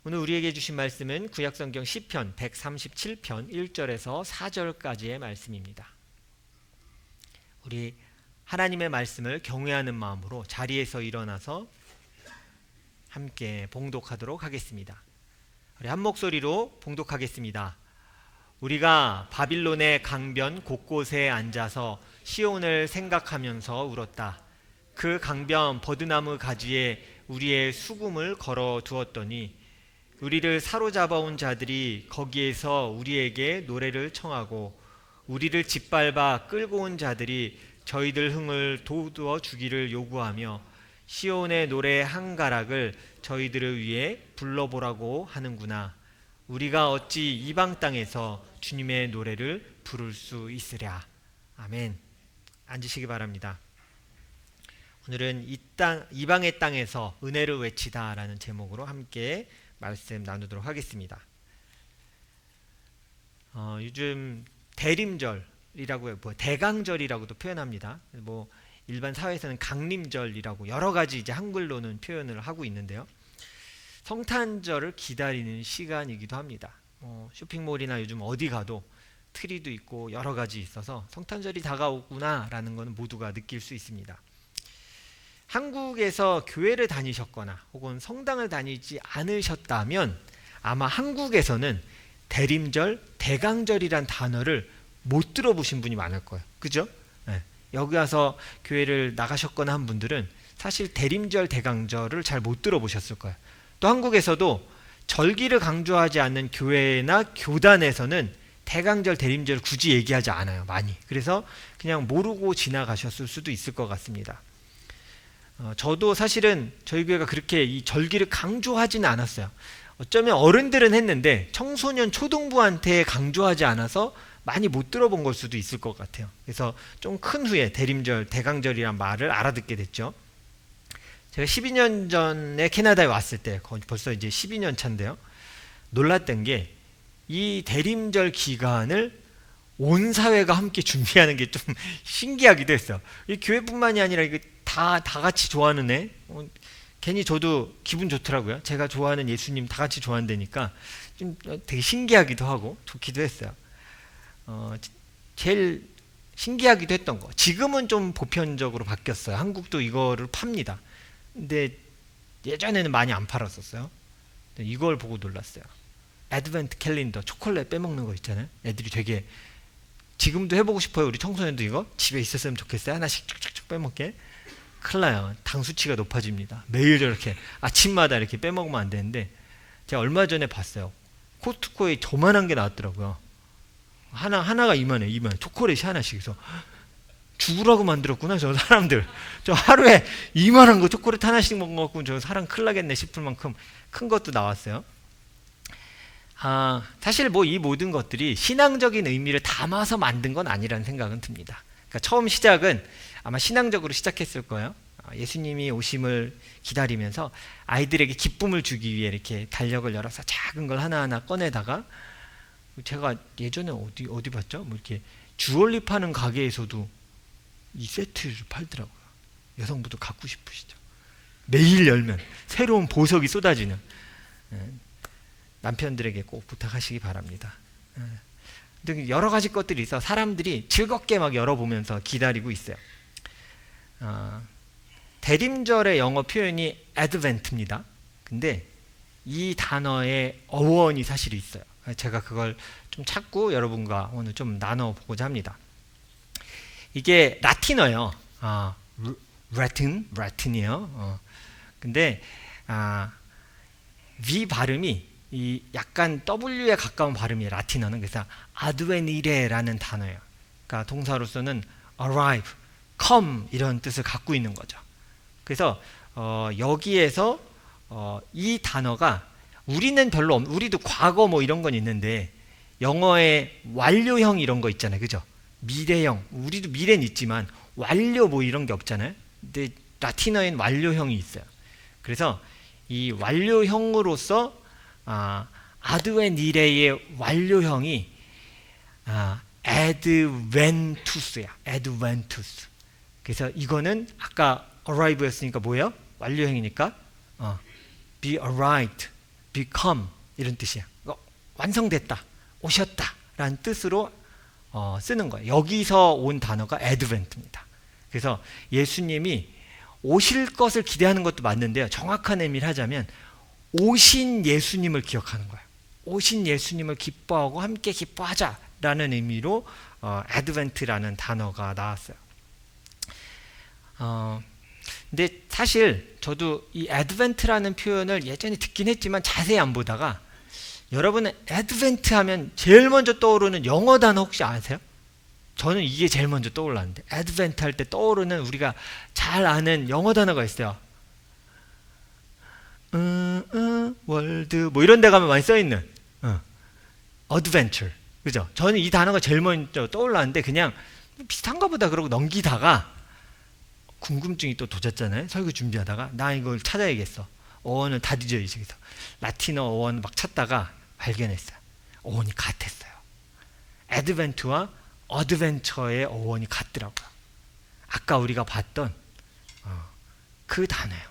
오늘 우리에게 주신 말씀은 구약성경 시편 137편 1절에서 4절까지의 말씀입니다. 우리 하나님의 말씀을 경외하는 마음으로 자리에서 일어나서 함께 봉독하도록 하겠습니다. 우리 한 목소리로 봉독하겠습니다. 우리가 바빌론의 강변 곳곳에 앉아서 시온을 생각하면서 울었다. 그 강변 버드나무 가지에 우리의 수금을 걸어 두었더니 우리를 사로잡아온 자들이 거기에서 우리에게 노래를 청하고 우리를 짓밟아 끌고 온 자들이 저희들 흥을 돋워 주기를 요구하며 시온의 노래 한 가락을 저희들을 위해 불러보라고 하는구나. 우리가 어찌 이방 땅에서 주님의 노래를 부를 수 있으랴. 아멘. 앉으시기 바랍니다. 오늘은 이방의 땅에서 은혜를 외치다 라는 제목으로 함께 말씀 나누도록 하겠습니다. 요즘 대림절이라고 대강절이라고도 표현합니다. 일반 사회에서는 강림절이라고 여러 가지 이제 한글로는 표현을 하고 있는데요. 성탄절을 기다리는 시간이기도 합니다. 쇼핑몰이나 요즘 어디 가도 트리도 있고 여러 가지 있어서 성탄절이 다가오구나라는 것은 모두가 느낄 수 있습니다. 한국에서 교회를 다니셨거나 혹은 성당을 다니지 않으셨다면 아마 한국에서는 대림절, 대강절이란 단어를 못 들어보신 분이 많을 거예요. 그죠? 네. 여기 와서 교회를 나가셨거나 한 분들은 사실 대림절, 대강절을 잘 못 들어보셨을 거예요. 또 한국에서도 절기를 강조하지 않는 교회나 교단에서는 대강절, 대림절을 굳이 얘기하지 않아요. 많이. 그래서 그냥 모르고 지나가셨을 수도 있을 것 같습니다. 저도 사실은 저희 교회가 그렇게 이 절기를 강조하지는 않았어요. 어쩌면 어른들은 했는데 청소년 초등부한테 강조하지 않아서 많이 못 들어본 걸 수도 있을 것 같아요. 그래서 좀 큰 후에 대림절, 대강절이란 말을 알아듣게 됐죠. 제가 12년 전에 캐나다에 왔을 때 벌써 이제 12년 차인데요. 놀랐던 게 이 대림절 기간을 온 사회가 함께 준비하는 게 좀 신기하기도 했어요. 이 교회뿐만이 아니라 이거 다 같이 좋아하는 애. 괜히 저도 기분 좋더라고요. 제가 좋아하는 예수님 다 같이 좋아한다니까 좀 되게 신기하기도 하고 좋기도 했어요. 제일 신기하기도 했던 거. 지금은 좀 보편적으로 바뀌었어요. 한국도 이거를 팝니다. 근데 예전에는 많이 안 팔았었어요. 이걸 보고 놀랐어요. 애드벤트 캘린더, 초콜릿 빼먹는 거 있잖아요. 애들이 되게 지금도 해보고 싶어요. 우리 청소년도 이거 집에 있었으면 좋겠어요. 하나씩 쭉쭉쭉 빼먹게. 큰일 나요. 당 수치가 높아집니다. 매일 저렇게 아침마다 이렇게 빼먹으면 안 되는데 제가 얼마 전에 봤어요. 코스트코에 저만한 게 나왔더라고요. 하나가 이만해. 초콜릿이 하나씩. 그래서 죽으라고 만들었구나 저 사람들. 저 하루에 이만한 거 초콜릿 하나씩 먹어갖고 저 사람 큰일 나겠네 싶을 만큼 큰 것도 나왔어요. 사실 이 모든 것들이 신앙적인 의미를 담아서 만든 건 아니라는 생각은 듭니다. 그러니까 처음 시작은 아마 신앙적으로 시작했을 거예요. 예수님이 오심을 기다리면서 아이들에게 기쁨을 주기 위해 이렇게 달력을 열어서 작은 걸 하나하나 꺼내다가 제가 예전에 어디 봤죠? 이렇게 주얼리 파는 가게에서도 이 세트를 팔더라고요. 여성분도 갖고 싶으시죠? 매일 열면 새로운 보석이 쏟아지는. 남편들에게 꼭 부탁하시기 바랍니다. 여러 가지 것들이 있어 사람들이 즐겁게 막 열어보면서 기다리고 있어요. 대림절의 영어 표현이 advent입니다. 근데 이 단어의 어원이 사실 있어요. 제가 그걸 좀 찾고 여러분과 오늘 좀 나눠보고자 합니다. 이게 라틴어예요. 라틴이에요. 근데 V 발음이 이 약간 W에 가까운 발음이에요. 라틴어는. 그래서 아드웨니레라는 단어예요. 그러니까 동사로서는 arrive, come 이런 뜻을 갖고 있는 거죠. 그래서 여기에서 이 단어가 우리는 우리도 과거 이런 건 있는데 영어의 완료형 이런 거 있잖아요. 그죠? 미래형. 우리도 미래는 있지만 완료 이런 게 없잖아요. 근데 라틴어엔 완료형이 있어요. 그래서 이 완료형으로서 아드웬이레의 완료형이 adventus야. adventus. 그래서 이거는 아까 arrive였으니까 뭐예요? 완료형이니까 be arrived. become 이런 뜻이야. 완성됐다, 오셨다 라는 뜻으로 쓰는 거예요. 여기서 온 단어가 advent입니다. 그래서 예수님이 오실 것을 기대하는 것도 맞는데요. 정확한 의미를 하자면 오신 예수님을 기억하는 거예요. 오신 예수님을 기뻐하고 함께 기뻐하자라는 의미로 advent라는 단어가 나왔어요. 근데 사실 저도 이 advent라는 표현을 예전에 듣긴 했지만 자세히 안 보다가, 여러분은 advent 하면 제일 먼저 떠오르는 영어 단어 혹시 아세요? 저는 이게 제일 먼저 떠올랐는데, advent 할 때 떠오르는 우리가 잘 아는 영어 단어가 있어요. 월드 뭐 이런 데 가면 많이 써있는 adventure, 그죠? 저는 이 단어가 제일 먼저 떠올랐는데 그냥 비슷한가 보다 그러고 넘기다가 궁금증이 또 돋았잖아요. 설교 준비하다가 나 이걸 찾아야겠어. 어원을 다 뒤져야겠어. 라틴어 어원 막 찾다가 발견했어요. 어원이 같았어요. advent와 adventure의 어원이 같더라고요. 아까 우리가 봤던 그 단어예요.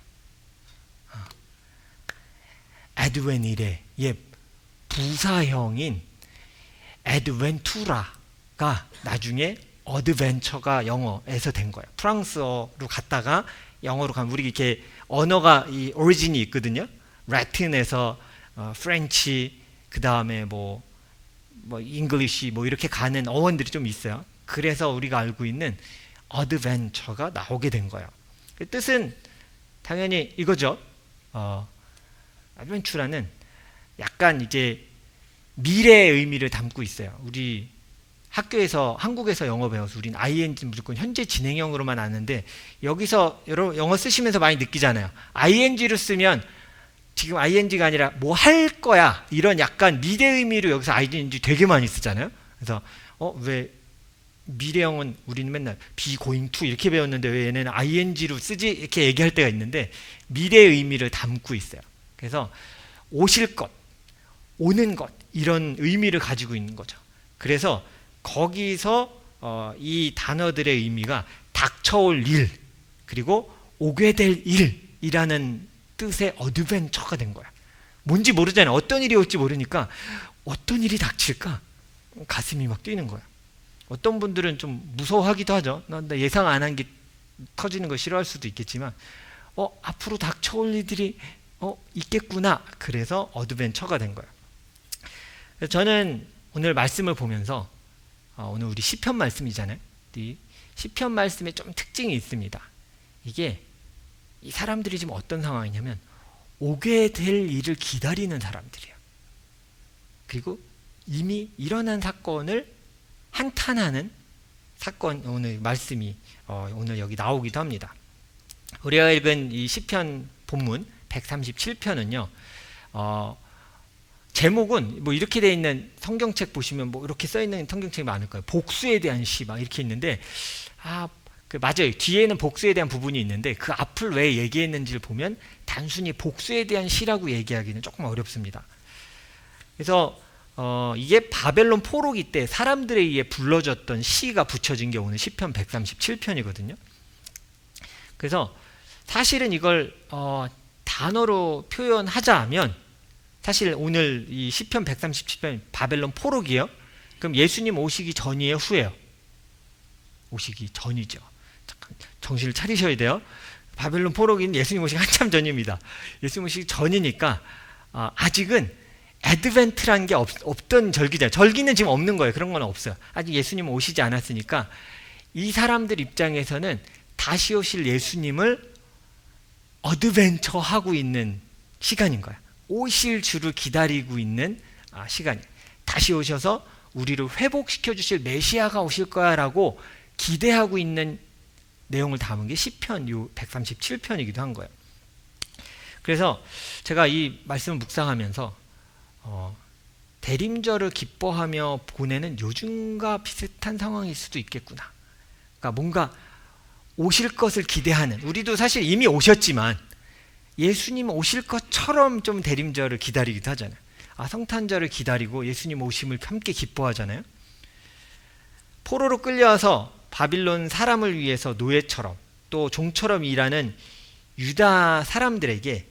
adven일의 부사형인 adventura가 나중에 adventure가 영어에서 된 거예요. 프랑스어로 갔다가 영어로 가면, 우리 이렇게 언어가 이 오리진이 있거든요. 라틴에서 프렌치, 그 다음에 뭐 잉글리시 뭐 이렇게 가는 어원들이 좀 있어요. 그래서 우리가 알고 있는 adventure가 나오게 된 거예요. 그 뜻은 당연히 이거죠. adventure는 약간 이제 미래의 의미를 담고 있어요. 우리 학교에서, 한국에서 영어 배워서 우린 ing 무조건 현재 진행형으로만 아는데, 여기서 여러분 영어 쓰시면서 많이 느끼잖아요. ing를 쓰면 지금 ing가 아니라 뭐 할 거야, 이런 약간 미래 의미로 여기서 ing 되게 많이 쓰잖아요. 그래서 왜 미래형은 우리는 맨날 be going to 이렇게 배웠는데 왜 얘네는 ing로 쓰지, 이렇게 얘기할 때가 있는데, 미래의 의미를 담고 있어요. 그래서 오실 것, 오는 것, 이런 의미를 가지고 있는 거죠. 그래서 거기서 이 단어들의 의미가 닥쳐올 일, 그리고 오게 될 일이라는 뜻의 어드벤처가 된 거야. 뭔지 모르잖아요. 어떤 일이 올지 모르니까 어떤 일이 닥칠까? 가슴이 막 뛰는 거야. 어떤 분들은 좀 무서워하기도 하죠. 나 예상 안 한 게 터지는 거 싫어할 수도 있겠지만 앞으로 닥쳐올 일들이 있겠구나. 그래서 어드벤처가 된 거예요. 저는 오늘 말씀을 보면서 오늘 우리 시편 말씀이잖아요. 이 시편 말씀에 좀 특징이 있습니다. 이게 이 사람들이 지금 어떤 상황이냐면 오게 될 일을 기다리는 사람들이에요. 그리고 이미 일어난 사건을 한탄하는 사건, 오늘 말씀이 오늘 여기 나오기도 합니다. 우리가 읽은 이 시편 본문 137편은요. 제목은 뭐 이렇게 돼 있는 성경책 보시면 뭐 이렇게 써 있는 성경책이 많을 거예요. 복수에 대한 시 막 이렇게 있는데, 맞아요. 뒤에는 복수에 대한 부분이 있는데 그 앞을 왜 얘기했는지를 보면 단순히 복수에 대한 시라고 얘기하기는 조금 어렵습니다. 그래서 이게 바벨론 포로기 때 사람들에 의해 불러졌던 시가 붙여진 게 오늘 시편 137편이거든요. 그래서 사실은 이걸 단어로 표현하자면, 사실 오늘 이 시편 137편 바벨론 포로기요. 그럼 예수님 오시기 전이에요, 후예요? 오시기 전이죠. 잠깐 정신을 차리셔야 돼요. 바벨론 포로기는 예수님 오시기 한참 전입니다. 예수님 오시기 전이니까 아직은 애드벤트라는 게 없던 절기잖아요. 절기는 지금 없는 거예요. 그런 건 없어요. 아직 예수님 오시지 않았으니까 이 사람들 입장에서는 다시 오실 예수님을 어드벤처하고 있는 시간인 거예요. 오실 주를 기다리고 있는 시간이에요. 다시 오셔서 우리를 회복시켜 주실 메시아가 오실 거야 라고 기대하고 있는 내용을 담은 게 시편 요 137편이기도 한 거예요. 그래서 제가 이 말씀을 묵상하면서 대림절을 기뻐하며 보내는 요즘과 비슷한 상황일 수도 있겠구나. 그러니까 뭔가 오실 것을 기대하는, 우리도 사실 이미 오셨지만 예수님 오실 것처럼 좀 대림절을 기다리기도 하잖아요. 성탄절을 기다리고 예수님 오심을 함께 기뻐하잖아요. 포로로 끌려와서 바빌론 사람을 위해서 노예처럼 또 종처럼 일하는 유다 사람들에게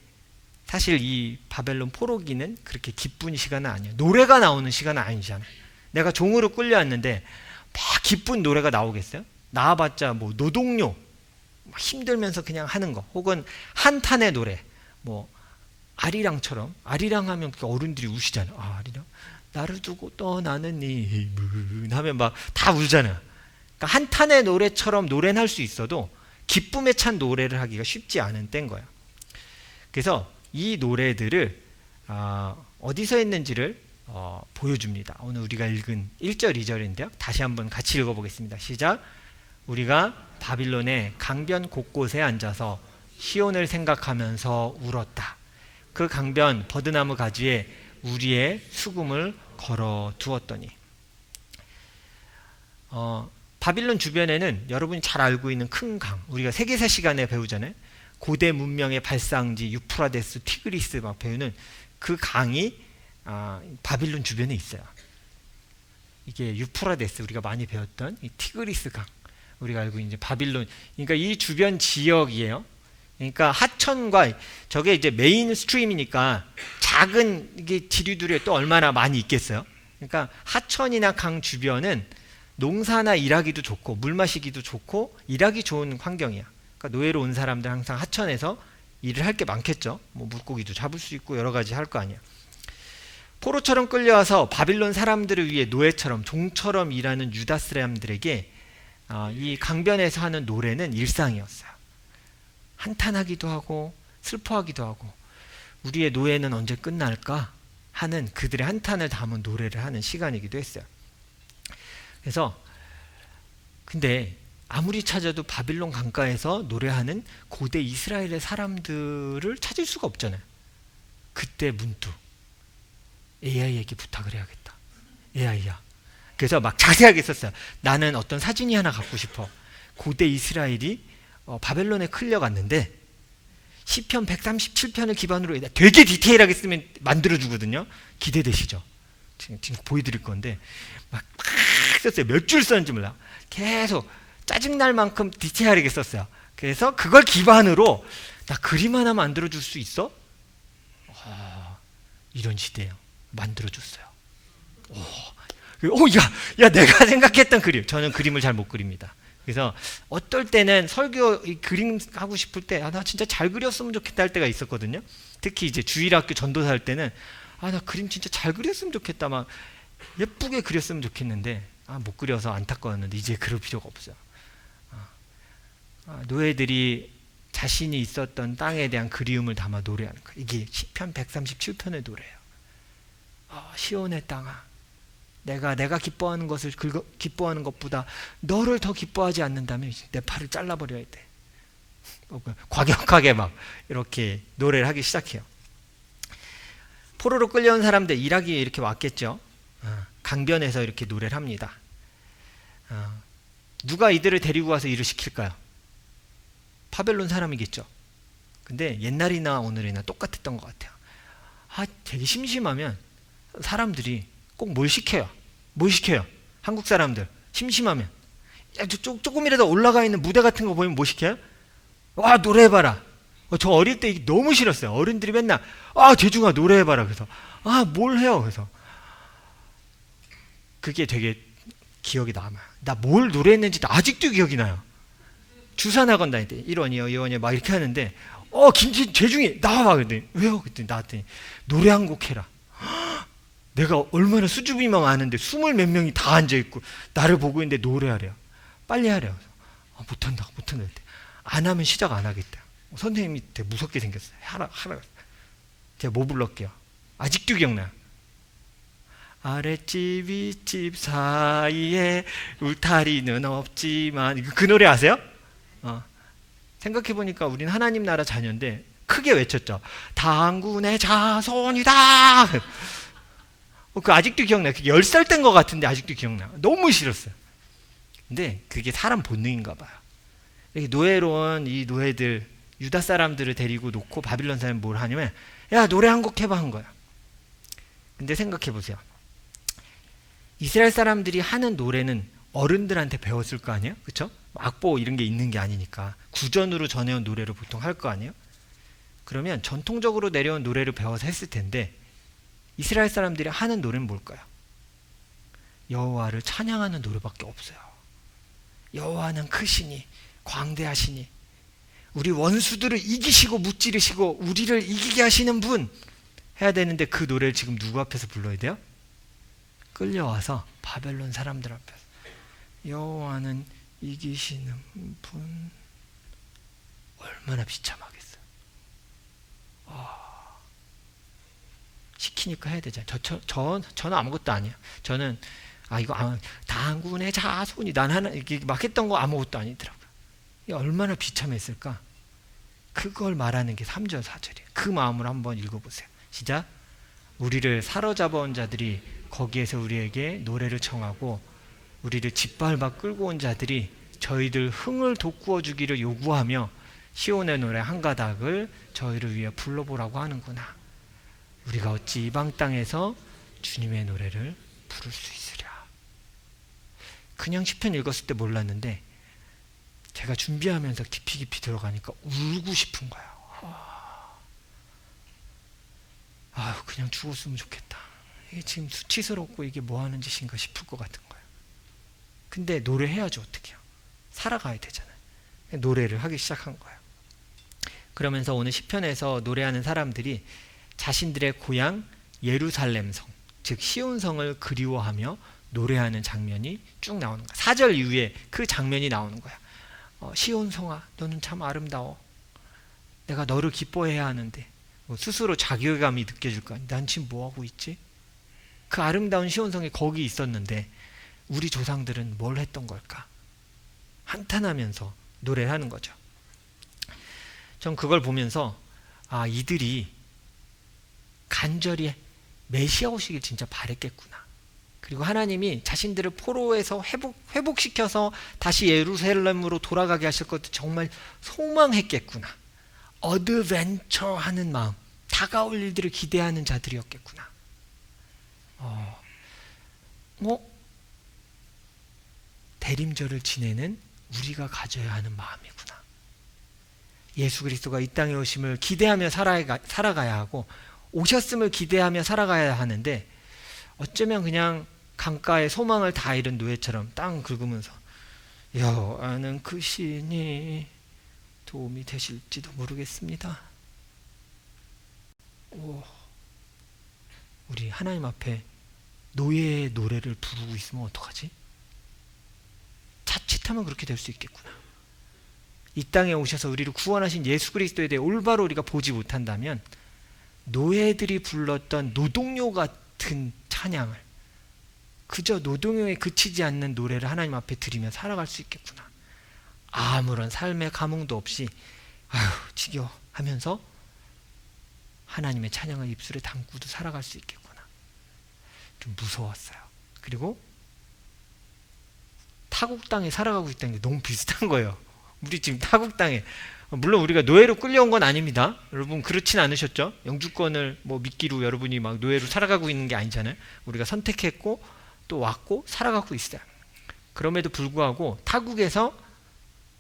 사실 이 바벨론 포로기는 그렇게 기쁜 시간은 아니에요. 노래가 나오는 시간은 아니잖아요. 내가 종으로 끌려왔는데 막 기쁜 노래가 나오겠어요? 나와봤자 뭐 노동요, 힘들면서 그냥 하는 거, 혹은 한탄의 노래, 뭐 아리랑처럼, 아리랑하면 어른들이 우시잖아요. 아, 아리랑 나를 두고 떠나는 님은 하면 막 다 울잖아요. 그러니까 한탄의 노래처럼 노래는 할 수 있어도 기쁨에 찬 노래를 하기가 쉽지 않은 때인 거예요. 그래서 이 노래들을 어디서 했는지를 보여줍니다. 오늘 우리가 읽은 1절, 2절인데요. 다시 한번 같이 읽어보겠습니다. 시작. 우리가 바빌론의 강변 곳곳에 앉아서 시온을 생각하면서 울었다. 그 강변 버드나무 가지에 우리의 수금을 걸어 두었더니. 바빌론 주변에는 여러분이 잘 알고 있는 큰 강, 우리가 세계사 시간에 배우잖아요. 고대 문명의 발상지 유프라데스, 티그리스 막 배우는 그 강이 바빌론 주변에 있어요. 이게 유프라데스, 우리가 많이 배웠던 이 티그리스 강, 우리가 알고 있는 바빌론, 그러니까 이 주변 지역이에요. 그러니까 하천과 저게 이제 메인 스트림이니까 작은 이게 지류들이 또 얼마나 많이 있겠어요. 그러니까 하천이나 강 주변은 농사나 일하기도 좋고 물 마시기도 좋고 일하기 좋은 환경이야. 그러니까 노예로 온 사람들 항상 하천에서 일을 할 게 많겠죠. 뭐 물고기도 잡을 수 있고 여러 가지 할 거 아니야. 포로처럼 끌려와서 바빌론 사람들을 위해 노예처럼 종처럼 일하는 유다 사람들에게 이 강변에서 하는 노래는 일상이었어요. 한탄하기도 하고 슬퍼하기도 하고 우리의 노예는 언제 끝날까 하는 그들의 한탄을 담은 노래를 하는 시간이기도 했어요. 그래서 근데 아무리 찾아도 바빌론 강가에서 노래하는 고대 이스라엘의 사람들을 찾을 수가 없잖아요. 그때 문득 AI에게 부탁을 해야겠다. AI야. 그래서 막 자세하게 썼어요. 나는 어떤 사진이 하나 갖고 싶어. 고대 이스라엘이 바벨론에 끌려갔는데 시편 137편을 기반으로 되게 디테일하게 쓰면 만들어주거든요. 기대되시죠? 지금 보여드릴 건데 막 썼어요. 몇 줄 썼는지 몰라. 계속 짜증날 만큼 디테일하게 썼어요. 그래서 그걸 기반으로 나 그림 하나 만들어줄 수 있어? 이런 시대예요. 만들어줬어요. 야, 내가 생각했던 그림. 저는 그림을 잘 못 그립니다. 그래서 어떨 때는 설교 그림 하고 싶을 때 나 진짜 잘 그렸으면 좋겠다 할 때가 있었거든요. 특히 이제 주일학교 전도사 할 때는 나 그림 진짜 잘 그렸으면 좋겠다, 막 예쁘게 그렸으면 좋겠는데 못 그려서 안타까웠는데 이제 그럴 필요가 없어요. 노예들이 자신이 있었던 땅에 대한 그리움을 담아 노래하는 거예요. 이게 시편 137편의 노래예요. 시온의 땅아, 내가 기뻐하는 것을 기뻐하는 것보다 너를 더 기뻐하지 않는다면 내 팔을 잘라버려야 돼. 과격하게 막 이렇게 노래를 하기 시작해요. 포로로 끌려온 사람들 일하기에 이렇게 왔겠죠. 강변에서 이렇게 노래를 합니다. 누가 이들을 데리고 와서 일을 시킬까요? 바벨론 사람이겠죠. 근데 옛날이나 오늘이나 똑같았던 것 같아요. 되게 심심하면 사람들이 꼭 뭘 시켜요. 뭘 시켜요? 한국 사람들 심심하면 조금이라도 올라가 있는 무대 같은 거 보이면 뭐 시켜요? 노래해봐라. 저 어릴 때 이게 너무 싫었어요. 어른들이 맨날 재중아 노래해봐라. 그래서 뭘 해요? 그래서 그게 되게 기억이 남아요. 나 뭘 노래했는지 아직도 기억이 나요. 주산학원 다닐 때 1원이요 2원이요 막 이렇게 하는데 재중이 나와봐. 그랬더니 왜요? 그랬더니 나한테 노래 한 곡 해라. 내가 얼마나 수줍이만 아는데 20 몇 명이 다 앉아있고 나를 보고 있는데 노래하래요. 빨리 하래요. 못한다. 안 하면 시작 안 하겠다. 선생님이 되게 무섭게 생겼어요. 하라. 제가 뭐 불렀게요? 아직도 기억나요. 아랫집 윗집 사이에 울타리는 없지만 그 노래 아세요? 생각해보니까 우린 하나님 나라 자녀인데 크게 외쳤죠. 당군의 자손이다. 그 아직도 기억나요. 그게 10살 땐 것 같은데 아직도 기억나요. 너무 싫었어요. 근데 그게 사람 본능인가 봐요. 이렇게 노예로 온 이 노예들, 유다 사람들을 데리고 놓고 바빌론 사람이 뭘 하냐면 야 노래 한 곡 해봐 한 거야. 근데 생각해보세요. 이스라엘 사람들이 하는 노래는 어른들한테 배웠을 거 아니에요? 그렇죠? 악보 이런 게 있는 게 아니니까 구전으로 전해온 노래를 보통 할 거 아니에요? 그러면 전통적으로 내려온 노래를 배워서 했을 텐데 이스라엘 사람들이 하는 노래는 뭘까요? 여호와를 찬양하는 노래밖에 없어요. 여호와는 크시니 광대하시니 우리 원수들을 이기시고 무찌르시고 우리를 이기게 하시는 분 해야 되는데 그 노래를 지금 누구 앞에서 불러야 돼요? 끌려와서 바벨론 사람들 앞에서 여호와는 이기시는 분. 얼마나 비참하겠어요. 시키니까 해야 되잖아요. 저는 아무것도 아니에요. 저는 이거 당군의 자손이 난 하나 이렇게 막 했던 거 아무것도 아니더라고요. 얼마나 비참했을까. 그걸 말하는 게 3절 4절이에요. 그 마음으로 한번 읽어보세요. 시작. 우리를 사로잡아온 자들이 거기에서 우리에게 노래를 청하고 우리를 짓밟아 끌고 온 자들이 저희들 흥을 돋구어 주기를 요구하며 시온의 노래 한 가닥을 저희를 위해 불러보라고 하는구나. 우리가 어찌 이방 땅에서 주님의 노래를 부를 수 있으랴. 그냥 시편 읽었을 때 몰랐는데 제가 준비하면서 깊이 들어가니까 울고 싶은 거예요. 그냥 죽었으면 좋겠다. 이게 지금 수치스럽고 이게 뭐 하는 짓인가 싶을 것 같은 거예요. 근데 노래해야죠. 어떡해요. 살아가야 되잖아요. 노래를 하기 시작한 거예요. 그러면서 오늘 시편에서 노래하는 사람들이 자신들의 고향 예루살렘성, 즉 시온성을 그리워하며 노래하는 장면이 쭉 나오는 거야. 4절 이후에 그 장면이 나오는 거야. 시온성아, 너는 참 아름다워. 내가 너를 기뻐해야 하는데 스스로 자괴감이 느껴질 거야. 난 지금 뭐하고 있지? 그 아름다운 시온성이 거기 있었는데 우리 조상들은 뭘 했던 걸까? 한탄하면서 노래를 하는 거죠. 전 그걸 보면서 이들이 간절히 메시아 오시길 진짜 바랬겠구나. 그리고 하나님이 자신들을 포로에서 회복시켜서 다시 예루살렘으로 돌아가게 하실 것도 정말 소망했겠구나. 어드벤처 하는 마음, 다가올 일들을 기대하는 자들이었겠구나. 대림절을 지내는 우리가 가져야 하는 마음이구나. 예수 그리스도가 이 땅에 오심을 기대하며 살아가야 하고 오셨음을 기대하며 살아가야 하는데 어쩌면 그냥 강가에 소망을 다 잃은 노예처럼 땅 긁으면서 여호와는 크시니 도움이 되실지도 모르겠습니다. 우리 하나님 앞에 노예의 노래를 부르고 있으면 어떡하지? 자칫하면 그렇게 될 수 있겠구나. 이 땅에 오셔서 우리를 구원하신 예수 그리스도에 대해 올바로 우리가 보지 못한다면 노예들이 불렀던 노동요 같은 찬양을 그저 노동요에 그치지 않는 노래를 하나님 앞에 드리며 살아갈 수 있겠구나. 아무런 삶의 감흥도 없이 지겨워 하면서 하나님의 찬양을 입술에 담고도 살아갈 수 있겠구나. 좀 무서웠어요. 그리고 타국 땅에 살아가고 있다는 게 너무 비슷한 거예요. 우리 지금 타국 땅에, 물론 우리가 노예로 끌려온 건 아닙니다. 여러분 그렇진 않으셨죠? 영주권을 미끼로 여러분이 막 노예로 살아가고 있는 게 아니잖아요. 우리가 선택했고 또 왔고 살아가고 있어요. 그럼에도 불구하고 타국에서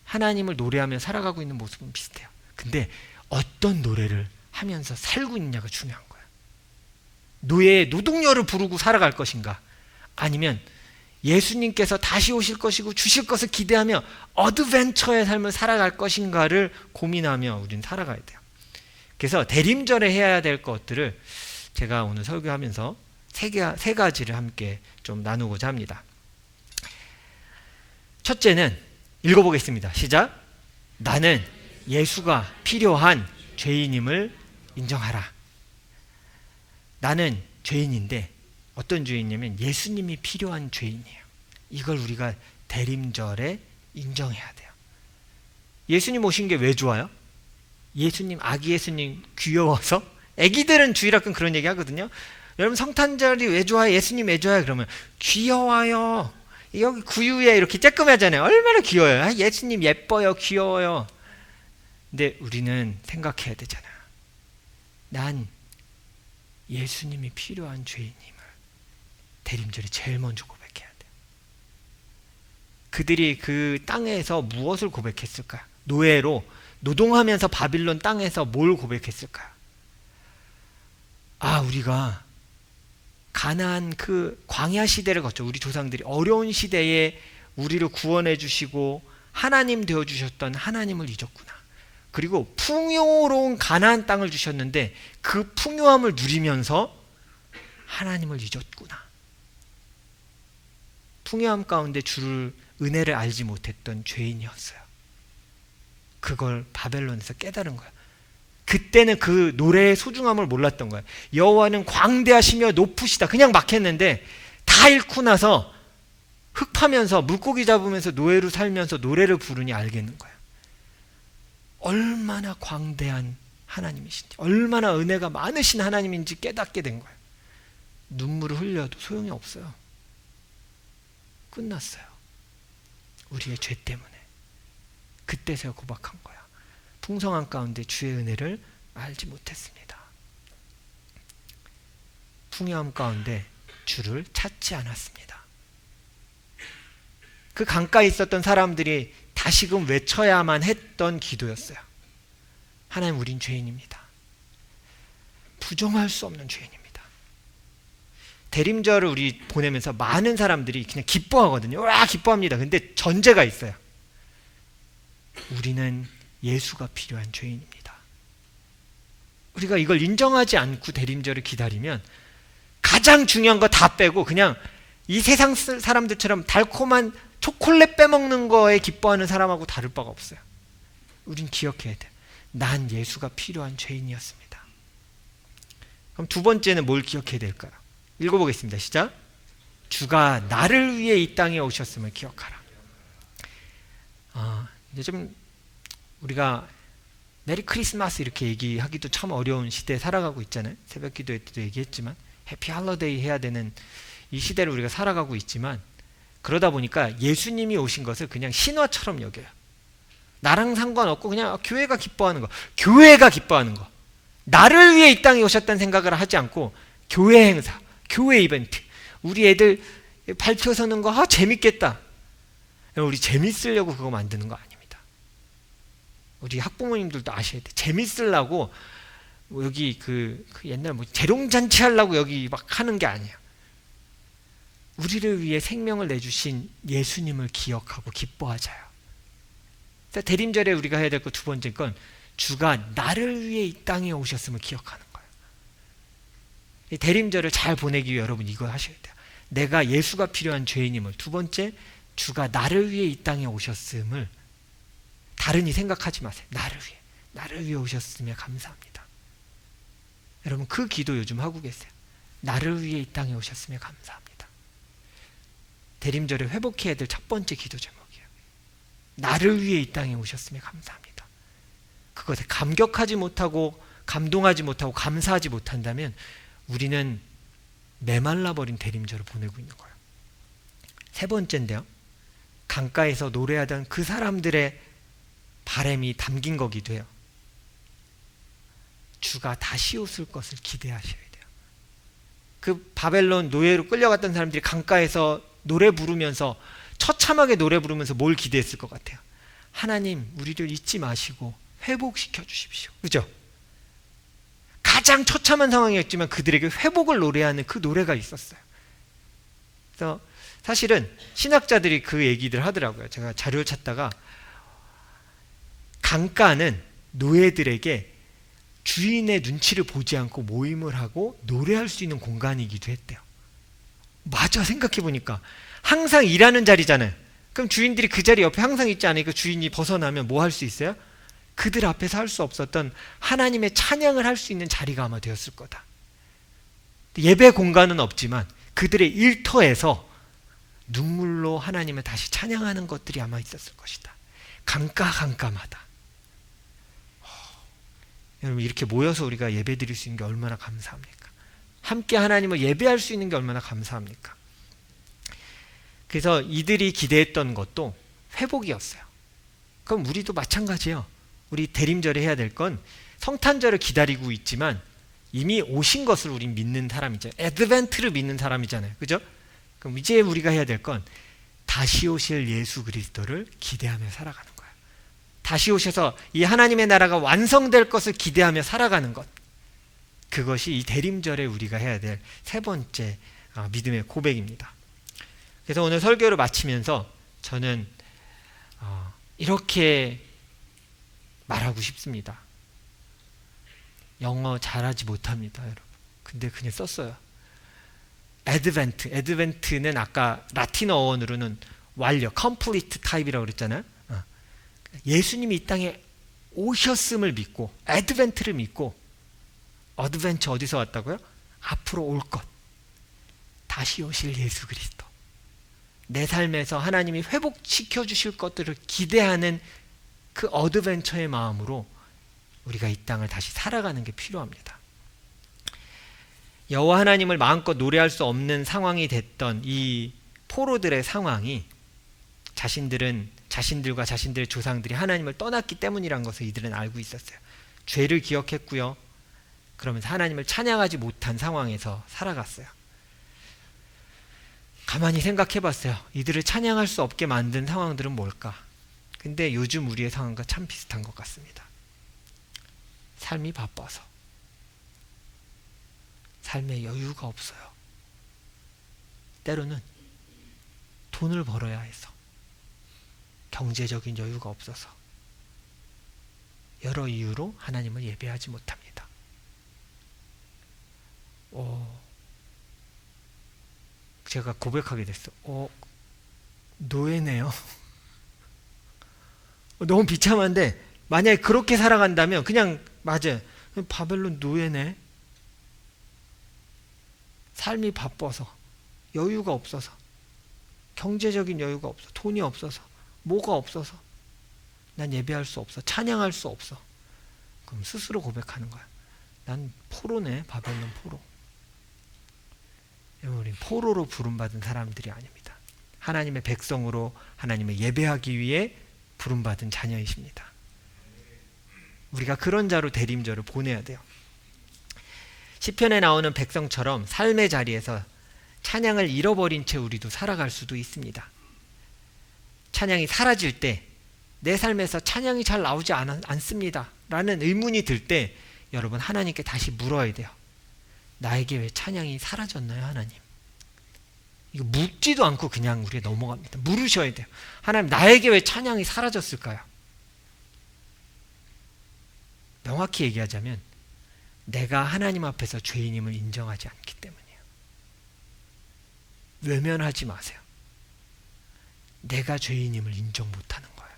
하나님을 노래하며 살아가고 있는 모습은 비슷해요. 근데 어떤 노래를 하면서 살고 있느냐가 중요한 거예요. 노예의 노동요를 부르고 살아갈 것인가, 아니면 예수님께서 다시 오실 것이고 주실 것을 기대하며 어드벤처의 삶을 살아갈 것인가를 고민하며 우리는 살아가야 돼요. 그래서 대림절에 해야 될 것들을 제가 오늘 설교하면서 세 가지를 함께 좀 나누고자 합니다. 첫째는 읽어보겠습니다. 시작. 나는 예수가 필요한 죄인임을 인정하라. 나는 죄인인데 어떤 죄인이냐면 예수님이 필요한 죄인이에요. 이걸 우리가 대림절에 인정해야 돼요. 예수님 오신 게 왜 좋아요? 예수님, 아기 예수님 귀여워서? 애기들은 주일학교 그런 얘기 하거든요. 여러분 성탄절이 왜 좋아요? 예수님 왜 좋아요? 그러면 귀여워요. 여기 구유에 이렇게 쬐끔하잖아요. 얼마나 귀여워요. 예수님 예뻐요. 귀여워요. 근데 우리는 생각해야 되잖아요. 난 예수님이 필요한 죄인임을 대림절에 제일 먼저 고백해야 돼요. 그들이 그 땅에서 무엇을 고백했을까요? 노예로 노동하면서 바빌론 땅에서 뭘 고백했을까요? 우리가 가나안 그 광야 시대를 거쳐 우리 조상들이 어려운 시대에 우리를 구원해 주시고 하나님 되어 주셨던 하나님을 잊었구나. 그리고 풍요로운 가나안 땅을 주셨는데 그 풍요함을 누리면서 하나님을 잊었구나. 풍요함 가운데 주를 은혜를 알지 못했던 죄인이었어요. 그걸 바벨론에서 깨달은 거예요. 그때는 그 노래의 소중함을 몰랐던 거예요. 여호와는 광대하시며 높으시다. 그냥 막 했는데 다 잃고 나서 흙 파면서 물고기 잡으면서 노예로 살면서 노래를 부르니 알겠는 거예요. 얼마나 광대한 하나님이신지, 얼마나 은혜가 많으신 하나님인지 깨닫게 된 거예요. 눈물을 흘려도 소용이 없어요. 끝났어요. 우리의 죄 때문에. 그때서야 고백한 거야. 풍성한 가운데 주의 은혜를 알지 못했습니다. 풍요함 가운데 주를 찾지 않았습니다. 그 강가에 있었던 사람들이 다시금 외쳐야만 했던 기도였어요. 하나님, 우린 죄인입니다. 부정할 수 없는 죄인입니다. 대림절을 우리 보내면서 많은 사람들이 그냥 기뻐하거든요. 와, 기뻐합니다. 근데 전제가 있어요. 우리는 예수가 필요한 죄인입니다. 우리가 이걸 인정하지 않고 대림절을 기다리면 가장 중요한 거 다 빼고 그냥 이 세상 사람들처럼 달콤한 초콜릿 빼먹는 거에 기뻐하는 사람하고 다를 바가 없어요. 우린 기억해야 돼요. 난 예수가 필요한 죄인이었습니다. 그럼 두 번째는 뭘 기억해야 될까요? 읽어보겠습니다. 시작. 주가 나를 위해 이 땅에 오셨음을 기억하라. 이제 좀 우리가 메리 크리스마스 이렇게 얘기하기도 참 어려운 시대에 살아가고 있잖아요. 새벽 기도회 때도 얘기했지만 해피 할러데이 해야 되는 이 시대를 우리가 살아가고 있지만 그러다 보니까 예수님이 오신 것을 그냥 신화처럼 여겨요. 나랑 상관없고 그냥 교회가 기뻐하는 거, 교회가 기뻐하는 거, 나를 위해 이 땅에 오셨다는 생각을 하지 않고 교회 행사, 교회 이벤트, 우리 애들 발표 서는 거 재밌겠다. 우리 재밌으려고 그거 만드는 거 아닙니다. 우리 학부모님들도 아셔야 돼. 재밌으려고 여기 그 옛날 재롱잔치 하려고 여기 막 하는 게 아니에요. 우리를 위해 생명을 내주신 예수님을 기억하고 기뻐하자요. 대림절에 우리가 해야 될 거 두 번째 건 주가 나를 위해 이 땅에 오셨음을 기억하는 거예요. 이 대림절을 잘 보내기 위해 여러분 이거 하셔야 돼요. 내가 예수가 필요한 죄인임을. 두 번째, 주가 나를 위해 이 땅에 오셨음을 다른히 생각하지 마세요. 나를 위해 오셨음에 감사합니다. 여러분 그 기도 요즘 하고 계세요. 나를 위해 이 땅에 오셨음에 감사합니다. 대림절에 회복해야 될 첫 번째 기도 제목이에요. 나를 위해 이 땅에 오셨음에 감사합니다. 그것에 감격하지 못하고 감동하지 못하고 감사하지 못한다면 우리는 메말라버린 대림절을 보내고 있는 거예요. 세 번째인데요. 강가에서 노래하던 그 사람들의 바람이 담긴 거기도 해요. 주가 다시 오실 것을 기대하셔야 돼요. 그 바벨론 노예로 끌려갔던 사람들이 강가에서 노래 부르면서 처참하게 노래 부르면서 뭘 기대했을 것 같아요? 하나님, 우리를 잊지 마시고 회복시켜 주십시오. 그죠? 가장 처참한 상황이었지만 그들에게 회복을 노래하는 그 노래가 있었어요. 그래서 사실은 신학자들이 그 얘기들 하더라고요. 제가 자료를 찾다가 강가는 노예들에게 주인의 눈치를 보지 않고 모임을 하고 노래할 수 있는 공간이기도 했대요. 맞아, 생각해보니까 항상 일하는 자리잖아요. 그럼 주인들이 그 자리 옆에 항상 있지 않으니까 주인이 벗어나면 뭐 할 수 있어요? 그들 앞에서 할 수 없었던 하나님의 찬양을 할 수 있는 자리가 아마 되었을 거다. 예배 공간은 없지만 그들의 일터에서 눈물로 하나님을 다시 찬양하는 것들이 아마 있었을 것이다. 강가마다. 여러분 이렇게 모여서 우리가 예배 드릴 수 있는 게 얼마나 감사합니까? 함께 하나님을 예배할 수 있는 게 얼마나 감사합니까? 그래서 이들이 기대했던 것도 회복이었어요. 그럼 우리도 마찬가지예요. 우리 대림절에 해야 될 건 성탄절을 기다리고 있지만 이미 오신 것을 우린 믿는 사람이죠. 애드벤트를 믿는 사람이잖아요. 그죠? 그럼 이제 우리가 해야 될 건 다시 오실 예수 그리스도를 기대하며 살아가는 거예요. 다시 오셔서 이 하나님의 나라가 완성될 것을 기대하며 살아가는 것, 그것이 이 대림절에 우리가 해야 될 세 번째 믿음의 고백입니다. 그래서 오늘 설교를 마치면서 저는 이렇게 말하고 싶습니다. 영어 잘하지 못합니다, 여러분. 근데 그냥 썼어요. 애드벤트는 아까 라틴어 어원으로는 완료, complete 타입이라고 그랬잖아요. 예수님이 이 땅에 오셨음을 믿고, 애드벤트를 믿고, 어드벤처 어디서 왔다고요? 앞으로 올 것, 다시 오실 예수 그리스도, 내 삶에서 하나님이 회복시켜 주실 것들을 기대하는 그 어드벤처의 마음으로 우리가 이 땅을 다시 살아가는 게 필요합니다. 여호와 하나님을 마음껏 노래할 수 없는 상황이 됐던 이 포로들의 상황이 자신들과 자신들의 조상들이 하나님을 떠났기 때문이란 것을 이들은 알고 있었어요. 죄를 기억했고요. 그러면서 하나님을 찬양하지 못한 상황에서 살아갔어요. 가만히 생각해 봤어요. 이들을 찬양할 수 없게 만든 상황들은 뭘까? 근데 요즘 우리의 상황과 참 비슷한 것 같습니다. 삶이 바빠서, 삶에 여유가 없어요. 때로는 돈을 벌어야 해서, 경제적인 여유가 없어서, 여러 이유로 하나님을 예배하지 못합니다. 제가 고백하게 됐어. 노예네요. 너무 비참한데 만약에 그렇게 살아간다면 그냥 맞아요. 바벨론 노예네. 삶이 바빠서, 여유가 없어서, 경제적인 여유가 없어, 돈이 없어서, 뭐가 없어서 난 예배할 수 없어, 찬양할 수 없어. 그럼 스스로 고백하는 거야. 난 포로네, 바벨론 포로. 우리 포로로 부름받은 사람들이 아닙니다. 하나님의 백성으로 하나님을 예배하기 위해 부름받은 자녀이십니다. 우리가 그런 자로 대림절을 보내야 돼요. 시편에 나오는 백성처럼 삶의 자리에서 찬양을 잃어버린 채 우리도 살아갈 수도 있습니다. 찬양이 사라질 때, 내 삶에서 찬양이 잘 나오지 않습니다 라는 의문이 들 때 여러분, 하나님께 다시 물어야 돼요. 나에게 왜 찬양이 사라졌나요, 하나님? 이거 묻지도 않고 그냥 우리가 넘어갑니다. 물으셔야 돼요. 하나님, 나에게 왜 찬양이 사라졌을까요? 명확히 얘기하자면 내가 하나님 앞에서 죄인임을 인정하지 않기 때문이에요. 외면하지 마세요. 내가 죄인임을 인정 못하는 거예요.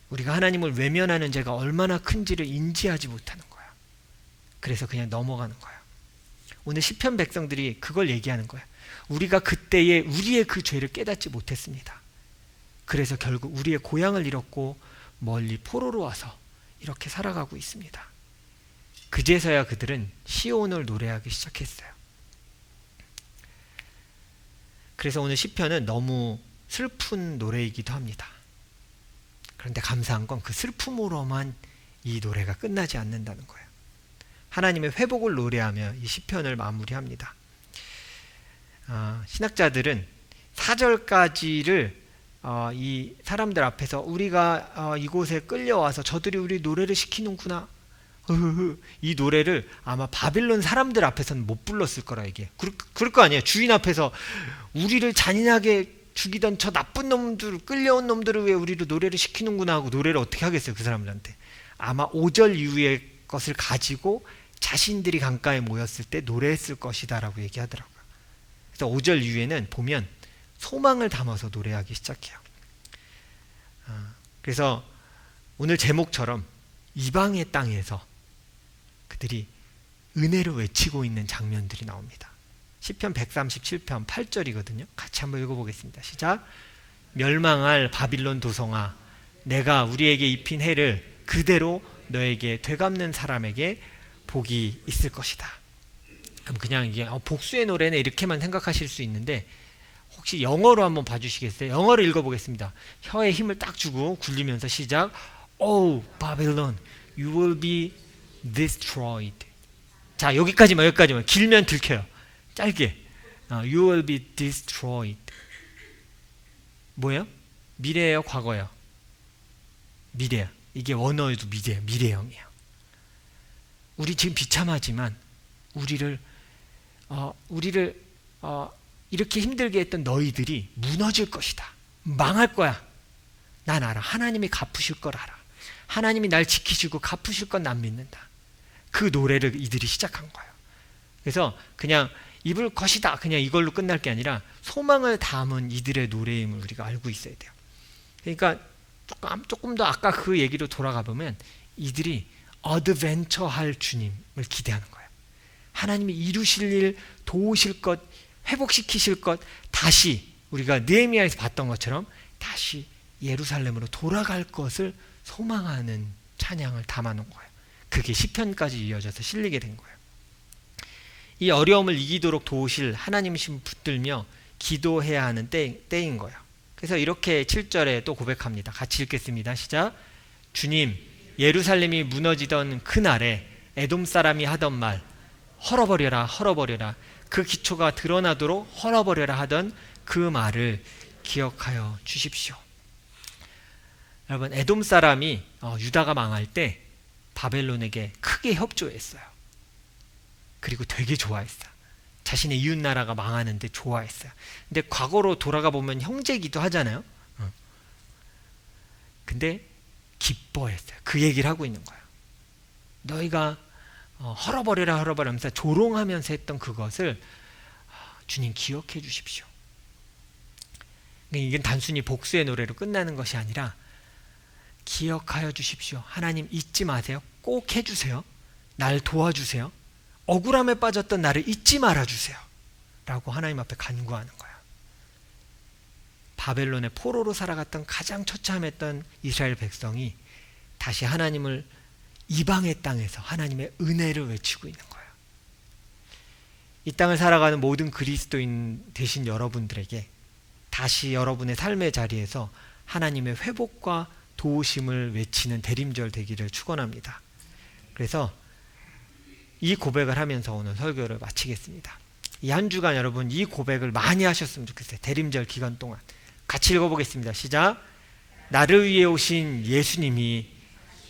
우리가 하나님을 외면하는 죄가 얼마나 큰지를 인지하지 못하는 거예요. 그래서 그냥 넘어가는 거예요. 오늘 시편 백성들이 그걸 얘기하는 거예요. 우리가 그때에 우리의 그 죄를 깨닫지 못했습니다. 그래서 결국 우리의 고향을 잃었고 멀리 포로로 와서 이렇게 살아가고 있습니다. 그제서야 그들은 시온을 노래하기 시작했어요. 그래서 오늘 시편은 너무 슬픈 노래이기도 합니다. 그런데 감사한 건 그 슬픔으로만 이 노래가 끝나지 않는다는 거예요. 하나님의 회복을 노래하며 이 시편을 마무리합니다. 신학자들은 4절까지를 이 사람들 앞에서 우리가 이곳에 끌려와서 저들이 우리 노래를 시키는구나, 이 노래를 아마 바빌론 사람들 앞에서는 못 불렀을 거라 얘기해요. 그럴 거 아니에요. 주인 앞에서 우리를 잔인하게 죽이던 저 나쁜 놈들, 끌려온 놈들을 왜 우리를 노래를 시키는구나 하고 노래를 어떻게 하겠어요, 그 사람들한테. 아마 5절 이후의 것을 가지고 자신들이 강가에 모였을 때 노래했을 것이다 라고 얘기하더라고요. 그래서 5절 이후에는 보면 소망을 담아서 노래하기 시작해요. 그래서 오늘 제목처럼 이방의 땅에서 그들이 은혜를 외치고 있는 장면들이 나옵니다. 시편 137편 8절이거든요. 같이 한번 읽어보겠습니다. 시작. 멸망할 바빌론 도성아, 내가 우리에게 입힌 해를 그대로 너에게 되갚는 사람에게 복이 있을 것이다. 그럼 그냥 이게 복수의 노래네 이렇게만 생각하실 수 있는데, 혹시 영어로 한번 봐주시겠어요? 영어로 읽어보겠습니다. 혀에 힘을 딱 주고 굴리면서 시작. Oh, Babylon, you will be destroyed. 자, 여기까지만. 길면 들켜요. 짧게. You will be destroyed. 뭐예요? 미래예요, 과거예요? 미래야. 이게 원어에도 미래형이에요. 우리 지금 비참하지만 우리를 이렇게 힘들게 했던 너희들이 무너질 것이다. 망할 거야. 난 알아. 하나님이 갚으실 걸 알아. 하나님이 날 지키시고 갚으실 건 난 믿는다. 그 노래를 이들이 시작한 거예요. 그래서 그냥 입을 것이다. 그냥 이걸로 끝날 게 아니라 소망을 담은 이들의 노래임을 우리가 알고 있어야 돼요. 그러니까 조금 더 아까 그 얘기로 돌아가 보면 이들이 어드벤처할 주님을 기대하는 거예요. 하나님이 이루실 일, 도우실 것, 회복시키실 것, 다시 우리가 느헤미야에서 봤던 것처럼 다시 예루살렘으로 돌아갈 것을 소망하는 찬양을 담아놓은 거예요. 그게 시편까지 이어져서 실리게 된 거예요. 이 어려움을 이기도록 도우실 하나님이신 붙들며 기도해야 하는 때인 거예요. 그래서 이렇게 7절에 또 고백합니다. 같이 읽겠습니다. 시작. 주님, 예루살렘이 무너지던 그날에 에돔 사람이 하던 말, 헐어버려라 헐어버려라, 그 기초가 드러나도록 헐어버려라 하던 그 말을 기억하여 주십시오. 여러분, 에돔 사람이 유다가 망할 때 바벨론에게 크게 협조했어요. 그리고 되게 좋아했어요. 자신의 이웃나라가 망하는데 좋아했어요. 근데 과거로 돌아가 보면 형제기도 하잖아요. 근데 기뻐했어요. 그 얘기를 하고 있는 거예요. 너희가 헐어버려라 헐어버려 하면서 조롱하면서 했던 그것을 주님 기억해 주십시오. 이건 단순히 복수의 노래로 끝나는 것이 아니라 기억하여 주십시오. 하나님 잊지 마세요. 꼭 해주세요. 날 도와주세요. 억울함에 빠졌던 나를 잊지 말아주세요. 라고 하나님 앞에 간구하는 거예요. 바벨론의 포로로 살아갔던 가장 처참했던 이스라엘 백성이 다시 하나님을 이방의 땅에서 하나님의 은혜를 외치고 있는 거예요. 이 땅을 살아가는 모든 그리스도인 되신 여러분들에게 다시 여러분의 삶의 자리에서 하나님의 회복과 도우심을 외치는 대림절 되기를 축원합니다. 그래서 이 고백을 하면서 오늘 설교를 마치겠습니다. 이 한 주간 여러분 이 고백을 많이 하셨으면 좋겠어요. 대림절 기간 동안 같이 읽어보겠습니다. 시작. 나를 위해 오신 예수님이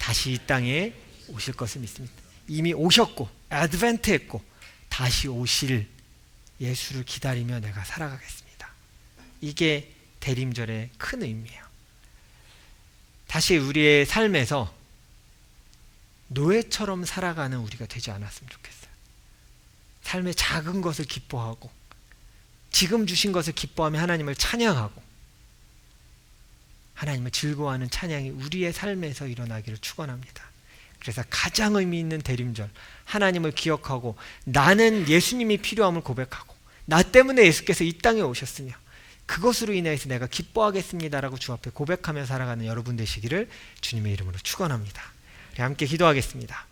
다시 이 땅에 오실 것을 믿습니다. 이미 오셨고 애드벤트했고 다시 오실 예수를 기다리며 내가 살아가겠습니다. 이게 대림절의 큰 의미예요. 다시 우리의 삶에서 노예처럼 살아가는 우리가 되지 않았으면 좋겠어요. 삶의 작은 것을 기뻐하고 지금 주신 것을 기뻐하며 하나님을 찬양하고 하나님을 즐거워하는 찬양이 우리의 삶에서 일어나기를 축원합니다. 그래서 가장 의미 있는 대림절, 하나님을 기억하고 나는 예수님이 필요함을 고백하고 나 때문에 예수께서 이 땅에 오셨으며 그것으로 인해서 내가 기뻐하겠습니다라고 주 앞에 고백하며 살아가는 여러분 되시기를 주님의 이름으로 축원합니다. 함께 기도하겠습니다.